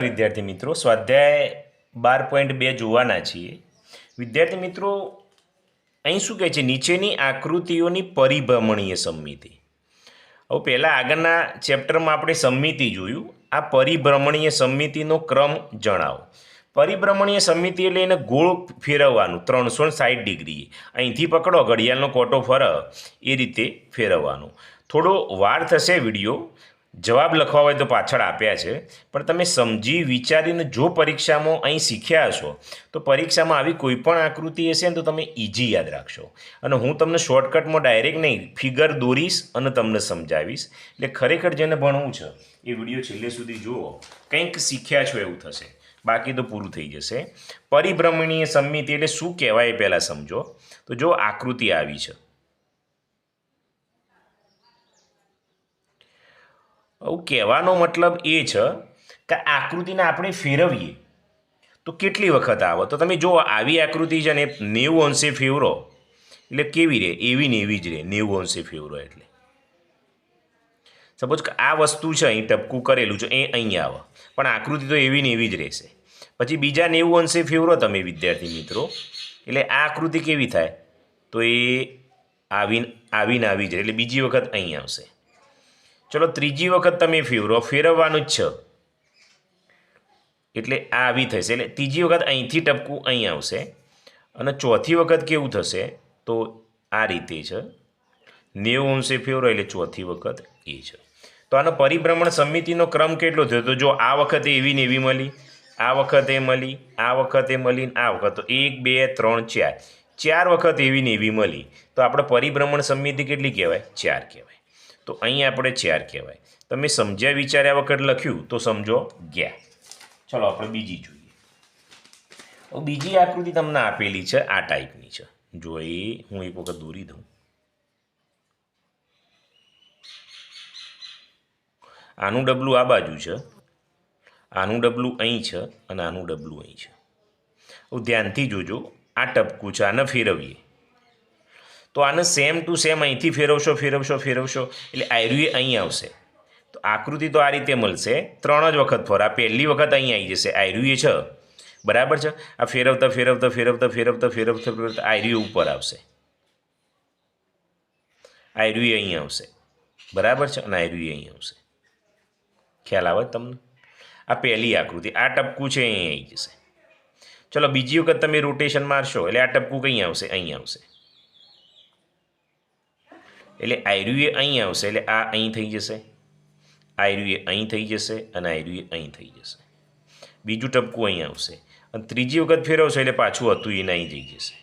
વિદ્યાર્થી મિત્રો સ્વાધ્યાય 12.2 જોવાના છીએ. વિદ્યાર્થી મિત્રો અહીં શું કહે છે? નીચેની આકૃતિઓની પરિભ્રમણીય સમમિતિ. હવે પહેલાં આગળના ચેપ્ટરમાં આપણે સમમિતિ જોયું. આ પરિભ્રમણીય સમમિતિનો ક્રમ જણાવો. પરિભ્રમણીય સમમિતિ એટલે એને ગોળ ફેરવવાનું 360 ડિગ્રી. અહીંથી પકડો ઘડિયાળનો કોટો ફરે એ રીતે ફેરવવાનું. થોડો વાર થશે વિડીયો. જવાબ લખવા હોય તો પાછળ આપ્યા છે, પણ તમે સમજી વિચારીને જો પરીક્ષામાં અહીં શીખ્યા હશો તો પરીક્ષામાં આવી કોઈ પણ આકૃતિ હશે ને તો તમે ઇઝી યાદ રાખશો. અને હું તમને શોર્ટકટમાં ડાયરેક્ટ નહીં ફિગર દોરીશ અને તમને સમજાવીશ. એટલે ખરેખર જેને ભણવું છે એ વિડીયો છેલ્લે સુધી જુઓ, કંઈક શીખ્યા છો એવું થશે, બાકી તો પૂરું થઈ જશે. પરિભ્રમણીય સમમિતિ એટલે શું કહેવાય એ પહેલાં સમજો. તો જો આકૃતિ આવી છે, આવું કહેવાનો મતલબ એ છે કે આકૃતિને આપણે ફેરવીએ તો કેટલી વખત આવે. તો તમે જો આવી આકૃતિ છે ને 90 અંશે ફેરવો એટલે કેવી રહે? એવી ને એવી જ રહે. 90 અંશે ફેરવો એટલે સપોઝ કે આ વસ્તુ છે, અહીં ટપકું કરેલું છે, એ અહીં આવે, પણ આકૃતિ તો એવી ને એવી જ રહેશે. પછી બીજા 90 અંશે ફેરવો તમે વિદ્યાર્થી મિત્રો, એટલે આ આકૃતિ કેવી થાય? તો એ આવીને આવી જ રહે, એટલે બીજી વખત અહીં આવશે. ચલો ત્રીજી વખત તમે ફેરવવાનું જ છે એટલે આ આવી થશે, એટલે ત્રીજી વખત અહીંથી ટપકું અહીં આવશે. અને ચોથી વખત કેવું થશે? તો આ રીતે છે, 90 અંશે ફેરવો એટલે ચોથી વખત એ છે. તો આનો પરિભ્રમણ સમમિતિનો ક્રમ કેટલો થયો? તો જો આ વખતે એવી ને એવી મળી, આ વખતે મળી, આ વખતે મળી, આ વખત, તો 1 2 3 4 વખત એવી ને એવી મળી. તો આપણે પરિભ્રમણ સમમિતિ કેટલી કહેવાય? 4 કહેવાય. તો અહીં આપણે 4 કહેવાય. તમે સમજ્યા વિચાર્યા વખત લખ્યું તો સમજો ગયા. ચલો આપણે બીજી જોઈએ. હવે બીજી આકૃતિ તમને આપેલી છે, આ ટાઈપની છે. જો એ હું એક વખત દોરી દઉં. આનું ડબલું આ બાજુ છે, આનું ડબલું અહીં છે અને આનું ડબલું અહીં છે. હવે ધ્યાનથી જોજો, આ ટપકું છે, આને ફેરવીએ તો આને સેમ ટુ સેમ અહીંથી ફેરવશો એટલે આયરું અહીં આવશે. તો આકૃતિ તો આ રીતે મળશે. 3 જ વખત ફરો. આ પહેલી વખત અહીં આવી જશે, આયરું છે, બરાબર છે. આ ફેરવતા આયરું ઉપર આવશે, આયરું અહીં આવશે, બરાબર છે, અને આયરું અહીં આવશે. ખ્યાલ આવે તમને? આ પહેલી આકૃતિ, આ ટપકું છે, અહીં આવી જશે. ચલો બીજી વખત તમે રોટેશન મારશો એટલે આ ટપકું કहीं આવશે? અહીં આવશે, એટલે આયરું અહીં આવશે, એટલે આ અહીં થઈ જશે, આયરું અહીં થઈ જશે અને આયરું અહીં થઈ જશે. બીજું ટપકું અહીં આવશે અને ત્રીજી વખત ફેરવશો એટલે પાછું હતું એને અહીં જઈ જશે.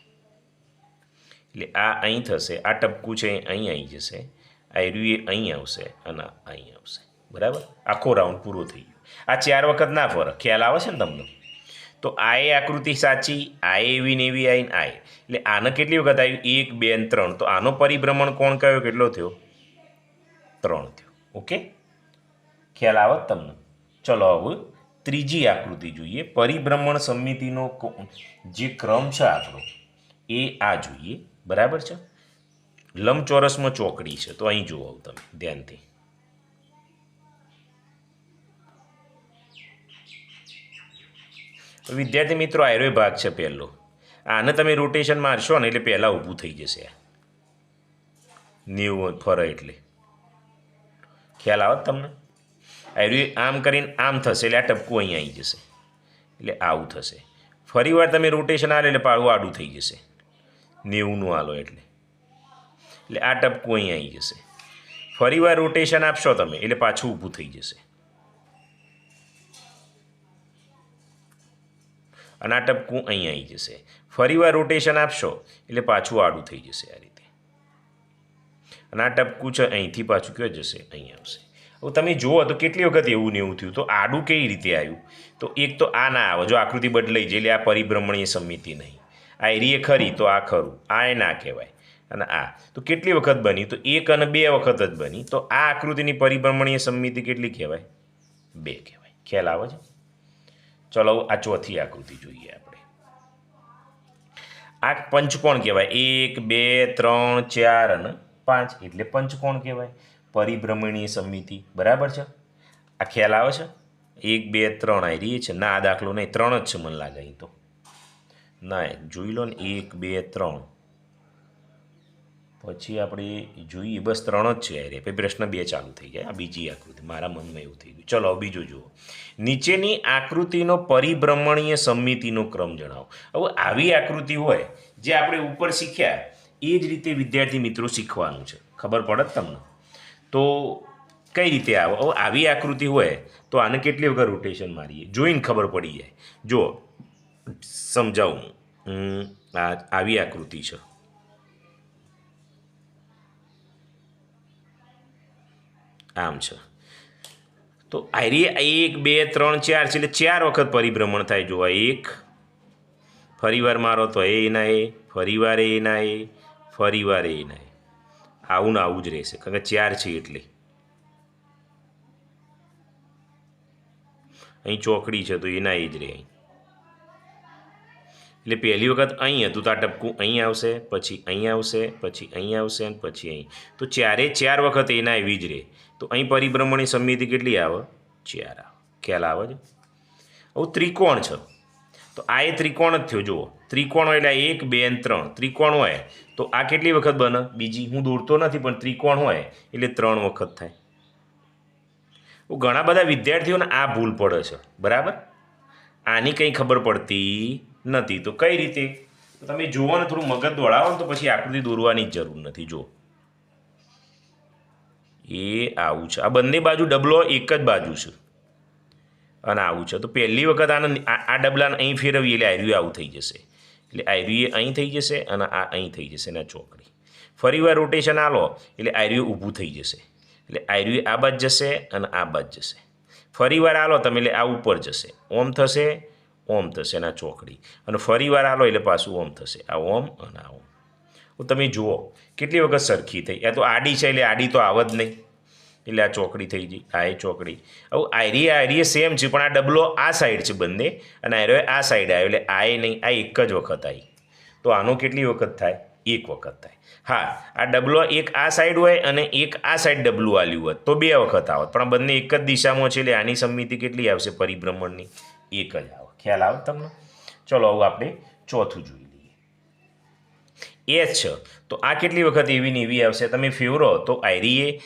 એટલે આ અહીં થશે, આ ટપકું છે અહીં આવી જશે, આયરું અહીં આવશે અને અહીં આવશે, બરાબર. આખો રાઉન્ડ પૂરો થઈ ગયો. આ 4 વખત ના ફરે. ખ્યાલ આવે છે ને તમને? તો આ એ આકૃતિ સાચી, આ એવી ને એવી આવીને આ, એટલે આને કેટલી વખત આવ્યું? 1 2 3. તો આનો પરિભ્રમણ કોણ કયો કેટલો થયો? 3 થયો. ઓકે, ખ્યાલ આવે તમને? ચલો હવે ત્રીજી આકૃતિ જોઈએ. પરિભ્રમણ સમમિતિનો જે ક્રમ છે આપણો એ આ જોઈએ, બરાબર છે. લંબચોરસમાં ચોકડી છે, તો અહીં જુઓ તમે ધ્યાનથી. વિદ્યાર્થી મિત્રો આયરો ભાગ છે પહેલો. આને તમે રોટેશન મારશો ને એટલે પહેલાં ઊભું થઈ જશે, 90 ફરે એટલે. ખ્યાલ આવે તમને? આયરું આમ કરીને આમ થશે એટલે આ ટપકું અહીં આવી જશે, એટલે આવું થશે. ફરી વાર તમે રોટેશન આલે એટલે પાડું આડું થઈ જશે, 90નું આલો એટલે આ ટપકું અહીં આવી જશે. ફરી વાર રોટેશન આપશો તમે એટલે પાછું ઊભું થઈ જશે અને આ ટપકું અહીં આવી જશે. ફરી વાર રોટેશન આપશો એટલે પાછું આડું થઈ જશે આ રીતે. અને આ ટપકું છે અહીંથી પાછું ક્યાં જશે? અહીં આવશે. હવે તમે જુઓ તો કેટલી વખત એવું ને એવું થયું. તો આડું કઈ રીતે આવ્યું? તો એક તો આ ના આવે, જો આકૃતિ બદલાઈ જાય એટલે આ પરિભ્રમણીય સમમિતિ નહીં. આ એરીએ ખરી તો આ ખરું, આ એ ના કહેવાય. અને આ તો કેટલી વખત બની? તો 1 અને 2 વખત જ બની. તો આ આકૃતિની પરિભ્રમણીય સમમિતિ કેટલી કહેવાય? 2 કહેવાય. ખ્યાલ આવે છે? ચલો આ ચોથી આકૃતિ જોઈએ આપણે. આ પંચકોણ કહેવાય. 1 2 3 4 અને 5 એટલે પંચકોણ કહેવાય. પરિભ્રમણીય સમમિતિ, બરાબર છે. આ ખ્યાલ આવે છે? 1 2 3 આવી રહી છે ના, આ દાખલો નહીં, 3 જ છે મને લાગે. અહીં તો ના, જોઈ લો ને, 1 2 3 પછી આપણે જોઈએ, બસ 3 જ છે. અરે પછી પ્રશ્ન 2 ચાલુ થઈ જાય. આ બીજી આકૃતિ, મારા મનમાં એવું થઈ ગયું. ચલો બીજું જુઓ. નીચેની આકૃતિનો પરિભ્રમણીય સમમિતિનો ક્રમ જણાવો. હવે આવી આકૃતિ હોય જે આપણે ઉપર શીખ્યા એ જ રીતે વિદ્યાર્થી મિત્રો શીખવાનું છે. ખબર પડે તમને? તો કઈ રીતે આવે? હવે આવી આકૃતિ હોય તો આને કેટલી વખત રોટેશન મારીએ, જોઈને ખબર પડી જાય. જો સમજાવું, આવી આકૃતિ છે, આમ છે, તો આરી 1 2 3 4 છે એટલે 4 વખત પરિભ્રમણ થાય. જોવા, 1 ફરીવાર મારો તો એના એ, ફરીવાર એના એ, ફરીવાર એના એ, આવું ને આવું જ રહેશે કારણ કે 4 છે એટલે. અહીં ચોકડી છે તો એના એ જ રહે. એટલે પહેલી વખત અહીં હતું તો આ ટપકું અહીં આવશે, પછી અહીં આવશે, પછી અહીં આવશે અને પછી અહીં. તો 4 વખત એના એવી જ રહે. તો અહીં પરિભ્રમણની સમમિતિ કેટલી આવે? 4 આવે. ખ્યાલ આવે છે? હવે ત્રિકોણ છે તો આ એ ત્રિકોણ જ થયો. જુઓ, ત્રિકોણ હોય એટલે 1 2 અને 3 ત્રિકોણ હોય તો આ કેટલી વખત બને? બીજી. હું દોરતો નથી પણ ત્રિકોણ હોય એટલે 3 વખત થાય. ઘણા બધા વિદ્યાર્થીઓને આ ભૂલ પડે છે. બરાબર, આની કંઈ ખબર પડતી નથી. તો કઈ રીતે? તમે જુઓ ને, થોડું મગજ દોડાવો ને તો પછી આકૃતિ દોરવાની જ જરૂર નથી. જો એ આવું છે, આ બંને બાજુ ડબલો એક જ બાજુ છે અને આવું છે. તો પહેલી વખત આને આ ડબલાને અહીં ફેરવીએ એટલે આયરું આવું થઈ જશે. એટલે આયરું અહીં થઈ જશે અને આ અહીં થઈ જશે ને ચોકડી. ફરીવાર રોટેશન આલો એટલે આયરું ઊભું થઈ જશે. એટલે આયરું આ બાજુ જશે અને આ બાજુ જશે. ફરીવાર આલો તમે એટલે આ ઉપર જશે, ઓમ થશે, ઓમ થશે ને આ ચોકડી. અને ફરીવાર આલો એટલે પાછું ઓમ થશે, આ ઓમ અને આ ઓમ. તમે જુઓ કેટલી વખત સરખી થઈ. આ તો આડી છે એટલે આડી તો આવ જ નહીં, એટલે આ ચોકડી થઈ ગઈ, આ એ ચોકડી. હવે આયરી સેમ છે પણ આ ડબલો આ સાઈડ છે બંને અને આયરો આ સાઈડ આવ્યો એટલે આ એ નહીં, આ એક જ વખત આવી. તો આનો કેટલી વખત થાય? 1 વખત થાય. હા, આ ડબલો એક આ સાઈડ હોય અને એક આ સાઈડ ડબલું આલ્યું હોત તો 2 વખત આવત, પણ બંને એક જ દિશામાં છે એટલે આની સમમિતિ કેટલી આવશે પરિભ્રમણની? 1 જ આવે. ખ્યાલ આવે તમને? ચલો હવે આપણે ચોથું જોઈ લઈએ. S છે તો આ કેટલી વખત એવી ને એવી આવશે? તમે ફેવરો તો આયરી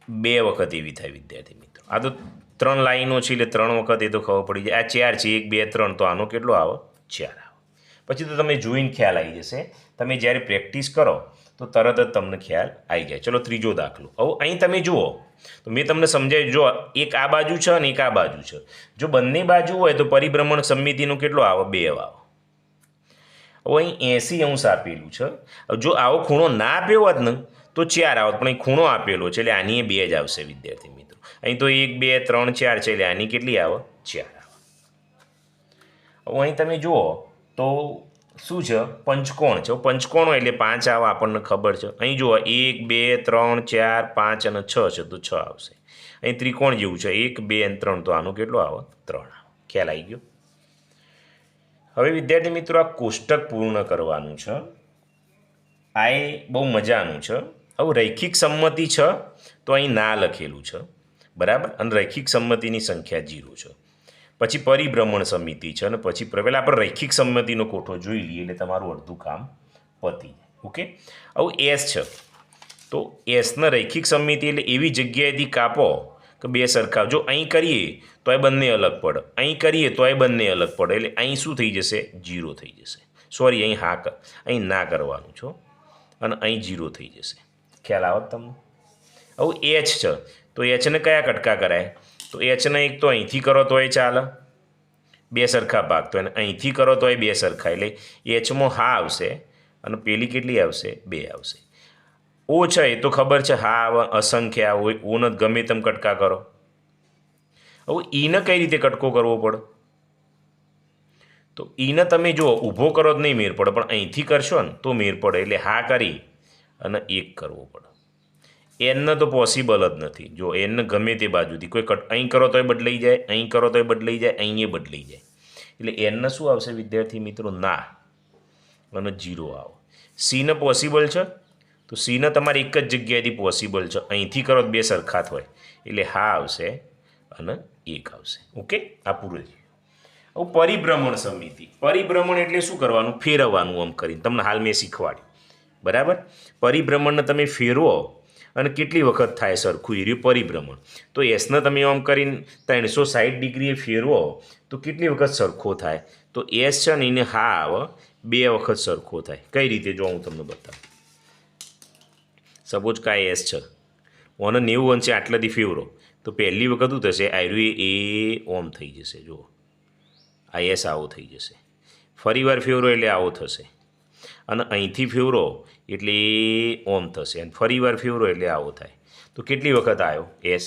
2 વખત એવી થાય વિદ્યાર્થી મિત્રો. આ તો 3 લાઈનો છે એટલે 3 વખત એ તો ખબર પડી જાય. આ 4 છે, 1 2 3, તો આનો કેટલો આવે? 4 આવે. પછી તો તમે જોઈને ખ્યાલ આવી જશે. તમે જ્યારે પ્રેક્ટિસ કરો તો તરત જ તમને ખ્યાલ આવી જાય. ચલો ત્રીજો દાખલો. હવે અહીં તમે જુઓ તો મેં તમને સમજાવ્યું. જો એક આ બાજુ છે અને એક આ બાજુ છે. જો બંને બાજુ હોય તો પરિભ્રમણ સમમિતિનો કેટલો આવે? 2 આવે. હવે અહીં 80 અંશ આપેલું છે. જો આવો ખૂણો ના આપ્યો હોત ને તો 4 આવત, પણ અહીં ખૂણો આપેલો છે એટલે આની 2 જ આવશે વિદ્યાર્થી મિત્રો. અહીં તો 1 2 3 4 છે એટલે આની કેટલી આવે? 4 આવે. હવે અહીં તમે જુઓ તો શું છે? પંચકોણ છે. પંચકોણ હોય એટલે 5 આવે, આપણને ખબર છે. અહીં જુઓ 1 2 3 4 5 અને 6 છે તો 6 આવશે. અહીં ત્રિકોણ જેવું છે, 1 2 અને 3, તો આનું કેટલું આવે? 3 આવે. ખ્યાલ આવી ગયો? હવે વિદ્યાર્થી મિત્રો આ કોષ્ટક પૂર્ણ કરવાનું છે. આ એ બહુ મજાનું છે. હવે રૈખિક સંમતિ છે તો અહીં ના લખેલું છે, બરાબર, અને રૈખિક સંમતિની સંખ્યા 0 છે. પછી પરિભ્રમણ સમિતિ છે અને પછી પહેલાં આપણે રૈખિક સંમતિનો કોઠો જોઈ લઈએ એટલે તમારું અડધું કામ પતી જાય. ઓકે, હવે એસ છે તો એસના રૈખિક સંમિતિ એટલે એવી જગ્યાએથી કાપો કે 2 સરખા. જો અહીં કરીએ તો એ બંને અલગ પડે, અહીં કરીએ તો એ બંને અલગ પડે, એટલે અહીં શું થઈ જશે? 0 થઈ જશે. સોરી, અહીં અહીં ના કરવાનું છો અને અહીં 0 થઈ જશે. ખ્યાલ આવે તમને? હવે એચ છે તો એચને કયા કટકા કરાય? તો એચને એક તો અહીંથી કરો તો એ ચાલે, 2 સરખા ભાગ, તો એને અહીંથી કરો તો એ 2 સરખા, એટલે એચમાં હા આવશે અને પેલી કેટલી આવશે? 2 આવશે. ઓ છે એ તો ખબર છે, હા આવે, અસંખ્ય આવે, ઓને ગમે તેમ કટકા કરો. હવે ઈને કઈ રીતે કટકો કરવો પડે? તો ઈને તમે જો ઊભો કરો જ નહીં મેર પડે, પણ અહીંથી કરશો ને તો મેર પડે. એટલે હા કરી અને 1 કરવો પડે. એનને તો પોસિબલ જ નથી. જો એનને ગમે તે બાજુથી કોઈ અહીં કરો તોય બદલાઈ જાય, અહીં કરો તોય બદલાઈ જાય, અહીં એ બદલાઈ જાય. એટલે એનને શું આવશે વિદ્યાર્થી મિત્રો? ના અને 0 આવે. સીને પોસિબલ છે તો સીને તમારે એક જ જગ્યાએથી પોસિબલ છે. અહીંથી કરો 2 સરખા હોય એટલે હા આવશે અને 1 આવશે. ઓકે, આ પૂરું થયું. હવે પરિભ્રમણ સમિતિ. પરિભ્રમણ એટલે શું કરવાનું? ફેરવવાનું આમ કરીને. તમને હાલ મેં શીખવાડ્યું, બરાબર. પરિભ્રમણને તમે ફેરવો અને કેટલી વખત થાય સરખું એ રહ્યું પરિભ્રમણ. તો એસને તમે આમ કરીને 360 ડિગ્રીએ ફેરવો તો કેટલી વખત સરખો થાય? તો એસ છે ને એને હાવ 2 વખત સરખો થાય. કઈ રીતે? જો હું તમને બતાવું. સપોઝ કે આ એસ છે, ઓને 90 અંશે આટલાથી ફેરવો તો પહેલી વખત શું થશે? આયરું એ ઓમ થઈ જશે. જુઓ, આ એસ આવો થઈ જશે. ફરી વાર ફેરવો એટલે આવો થશે. અને અહીંથી ફેરવો એટલે ઓમ થશે. અને ફરી વાર ફેરવો એટલે આવો થાય. તો કેટલી વખત આવ્યો એસ?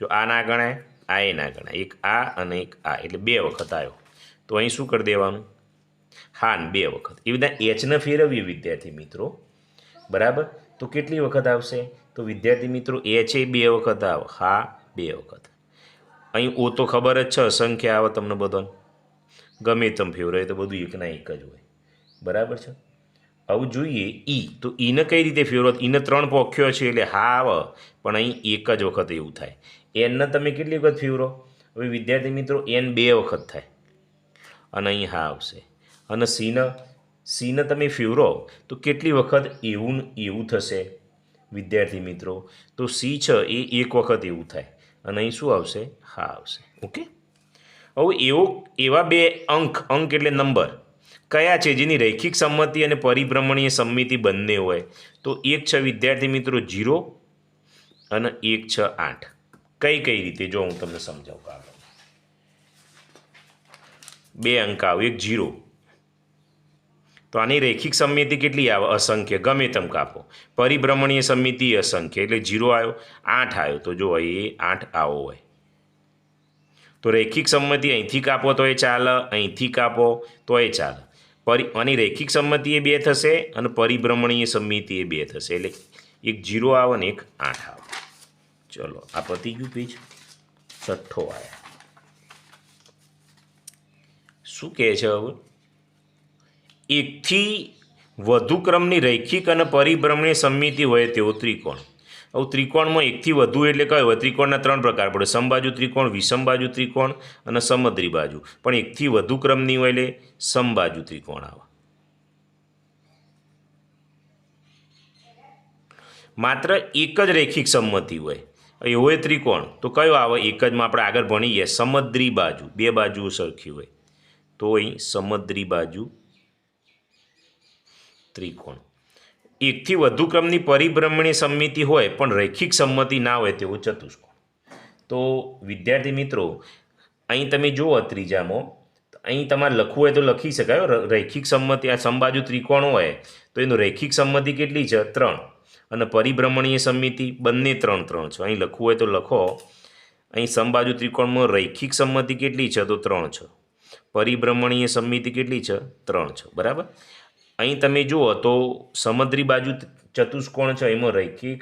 જો આ ના ગણાય, આ એ ના ગણાય. એક આ અને એક આ, એટલે 2 વખત આવ્યો. તો અહીં શું કરી દેવાનું? હા ને 2 વખત. એ બધા એચને ફેરવીએ વિદ્યાર્થી મિત્રો, બરાબર. તો કેટલી વખત આવશે? તો વિદ્યાર્થી મિત્રો એચ એ 2 વખત આવે. હા, 2 વખત. અહીં ઓ તો ખબર જ છે, અસંખ્ય આવે તમને બધાને. ગમે તમે ફેવરાય તો બધું એકના એક જ હોય, બરાબર છે. હવે જોઈએ ઈ. તો ઈને કઈ રીતે ફેરવો? ઈને 3 પોખ્યો છે એટલે હા આવે, પણ અહીં એક જ વખત એવું થાય. એનને તમે કેટલી વખત ફેરવો? હવે વિદ્યાર્થી મિત્રો એન 2 વખત થાય અને અહીં હા આવશે. અને સીને તમે ફેરવો તો કેટલી વખત એવું થશે વિદ્યાર્થી મિત્રો? તો સી છે એ 1 વખત એવું થાય અને અહીં શું આવશે? હા આવશે. ઓકે. હવે એવા 2 અંક એટલે નંબર કયા છે જેની રૈખિક સંમતિ અને પરિભ્રમણીય સંમિતિ બંને હોય? તો એક છે વિદ્યાર્થી મિત્રો 0 અને એક છે 8. કઈ રીતે? જો હું તમને સમજાવું. આગળ 2 અંક આવે, એક 0. તો આની રૈખિક સંમિતિ કેટલી આવે? અસંખ્ય. ગમે તેમ કાપો. પરિભ્રમણીય સંમિતિ અસંખ્ય એટલે 0 આવ્યો. 8 આવ્યો તો જો એ 8 આવો હોય. તો રૈખિક સંમતિ અહીંથી કાપો તો એ ચાલે, અહીંથી કાપો તો એ ચાલે. આની રૈખિક સંમતિ એ 2 થશે અને પરિભ્રમણીય સંમિતિ એ 2 થશે. એટલે એક 0 આવે ને એક 8 આવે. ચલો, આ પતી ગયું પેજ. 6 આવ્યા. શું કહે છે હવે? એકથી વધુ ક્રમની રૈખિક અને પરિભ્રમણીય સંમિતિ હોય તેવો ત્રિકોણ. હવે ત્રિકોણમાં એકથી વધુ એટલે કયો હોય? ત્રિકોણના 3 પ્રકાર પડે: સમબાજુ ત્રિકોણ, વિષમબાજુ ત્રિકોણ અને સમદ્રી બાજુ. પણ એકથી વધુ ક્રમની હોય એટલે સમબાજુ ત્રિકોણ આવે. માત્ર એક જ રૈખિક સંમતિ હોય એવો એ ત્રિકોણ તો કયો આવે? એક જમાં આપણે આગળ ભણી ગયા સમદ્રી બાજુ. 2 બાજુઓ સરખી હોય તો અહીં સમદ્રી બાજુ ત્રિકોણ. એકથી વધુ ક્રમની પરિભ્રમણીય સંમિતિ હોય પણ રૈખિક સંમતિ ના હોય તેવો ચતુષ્કોણ. તો વિદ્યાર્થી મિત્રો અહીં તમે જુઓ ત્રીજામાં, અહીં તમારે લખવું હોય તો લખી શકાય. રૈખિક સંમતિ આ સમબાજુ ત્રિકોણ હોય તો એનું રૈખિક સંમતિ કેટલી છે? 3. અને પરિભ્રમણીય સંમિતિ બંને 3 3 છે. અહીં લખવું હોય તો લખો. અહીં સમબાજુ ત્રિકોણમાં રૈખિક સંમતિ કેટલી છે? તો 3 છે. પરિભ્રમણીય સંમિતિ કેટલી છે? 3 છે, બરાબર. અહીં તમે જુઓ તો સમદ્રી બાજુ ચતુષ્કોણ છે, એમાં રૈખિક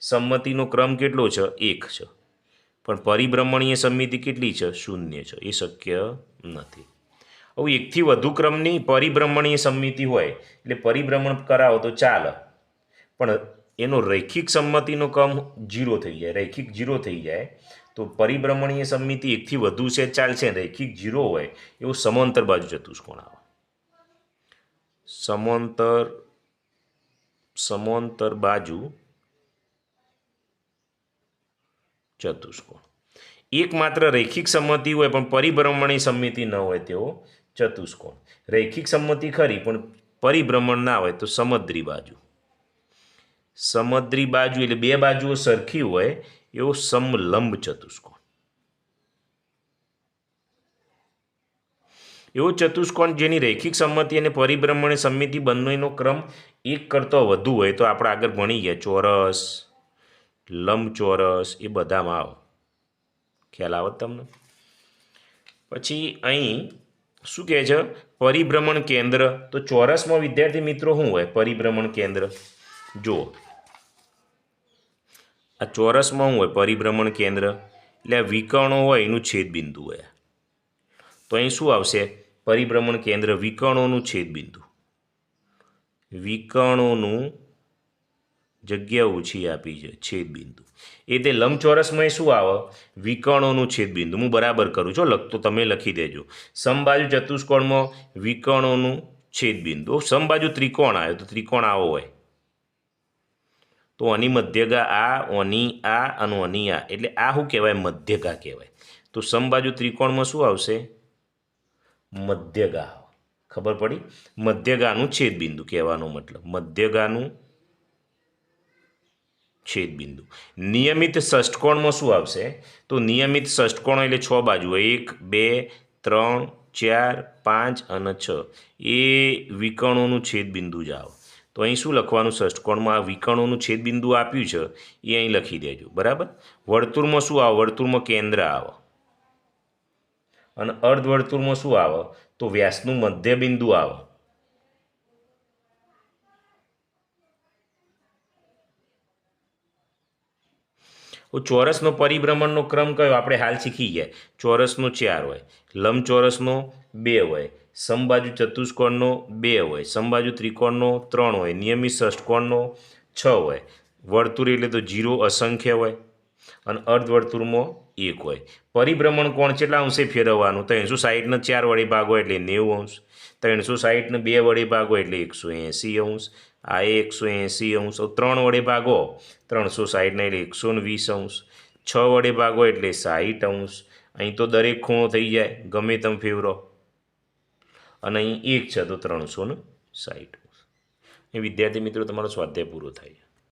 સંમતિનો ક્રમ કેટલો છે? 1 છે. પણ પરિભ્રમણીય સંમિતિ કેટલી છે? 0 છે. એ શક્ય નથી. હવે એકથી વધુ ક્રમની પરિભ્રમણીય સંમિતિ હોય એટલે પરિભ્રમણ કરાવો તો ચાલે, પણ એનો રૈખિક સંમતિનો ક્રમ 0 થઈ જાય. રૈખિક 0 થઈ જાય તો પરિભ્રમણીય સંમિતિ એકથી વધુ છે ચાલશે. રૈખિક 0 હોય એવું સમાંતર બાજુ ચતુષ્કોણ આવે. સમાંતર બાજુ ચતુષ્કોણ. એકમાત્ર રૈખિક સંમતિ હોય પણ પરિભ્રમણીય સંમિતિ ન હોય તેવો ચતુષ્કોણ. રૈખિક સંમતિ ખરી પણ પરિભ્રમણ ના હોય તો સમદ્રી બાજુ. સમદ્રી બાજુ એટલે 2 બાજુઓ સરખી હોય એવો સમલંબ ચતુષ્કોણ. એવો ચતુષ્કોણ જેની રૈખિક સંમતિ અને પરિભ્રમણીય સંમિતિ બંનેનો ક્રમ 1 કરતો વધુ હોય તો આપણે આગળ ભણી ગયા ચોરસ, લંબચોરસ, એ બધામાં આવે. ખ્યાલ આવે તમને? પછી અહીં શું કહે છે? પરિભ્રમણ કેન્દ્ર. તો ચોરસમાં વિદ્યાર્થી મિત્રો શું હોય? પરિભ્રમણ કેન્દ્ર. જુઓ, આ ચોરસમાં શું હોય? પરિભ્રમણ કેન્દ્ર એટલે આ વિકર્ણો હોય એનું છેદબિંદુ હોય. તો અહીં શું આવશે? પરિભ્રમણ કેન્દ્ર વિકર્ણોનું છેદબિંદુ. વિકર્ણોનું જગ્યા ઓછી આપી છે છેદબિંદુ. એ તે લંબચોરસમાં શું આવે? વિકર્ણોનું છેદબિંદુ. હું બરાબર કરું છું, લખતો તમે લખી દેજો. સમબાજુ ચતુષ્કોણમાં વિકર્ણોનું છેદબિંદુ. સમબાજુ ત્રિકોણ આવ્યો તો ત્રિકોણ આવો હોય તો આની મધ્યગા આ, ઓની આ અને ઓની આ, એટલે આ શું કહેવાય? મધ્યગા કહેવાય. તો સમબાજુ ત્રિકોણમાં શું આવશે? મધ્યગા. ખબર પડી? મધ્યગાનું છેદબિંદુ કહેવાનો મતલબ, મધ્યગાનું છેદબિંદુ. નિયમિત ષષ્ઠકોણમાં શું આવશે? તો નિયમિત ષષ્ઠકોણ એટલે 6 બાજુ હોય, 1 2 3 4 5 અને 6. એ વિકર્ણોનું છેદબિંદુ જ આવે. તો અહીં શું લખવાનું? ષષ્ઠકોણમાં વિકર્ણોનું છેદબિંદુ આપ્યું છે એ અહીં લખી દેજો. બરાબર. વર્તુળમાં શું આવે? વર્તુળમાં કેન્દ્ર આવે. અને અર્ધવર્તુળમાં શું આવે? તો વ્યાસનું મધ્યબિંદુ આવે. ચોરસનો પરિભ્રમણનો ક્રમ કયો? આપણે હાલ શીખી ગયા. ચોરસનો 4 હોય, લંબચોરસનો 2 હોય, સમબાજુ ચતુષ્કોણનો 2 હોય, સમબાજુ ત્રિકોણનો 3 હોય, નિયમિત ષષ્ઠકોણનો 6 હોય, વર્તુળ એટલે તો 0 અસંખ્ય હોય, અને અર્ધવર્તુળમાં 1 હોય. પરિભ્રમણ કોણ કેટલા અંશે ફેરવવાનું? 360ને 4 વડે ભાગો એટલે 90 અંશ, 360ને 2 વડે ભાગો એટલે 180 અંશ, આ 180 અંશ. 3 વડે ભાગો 360ને એટલે 120 અંશ, 6 વડે ભાગો એટલે 60 અંશ. અહીં તો દરેક ખૂણો થઈ જાય, ગમે તમે ફેરવો. અને અહીં 1 છે તો 360 અંશ. એ વિદ્યાર્થી મિત્રો તમારો સ્વાધ્યાય પૂરો થાય.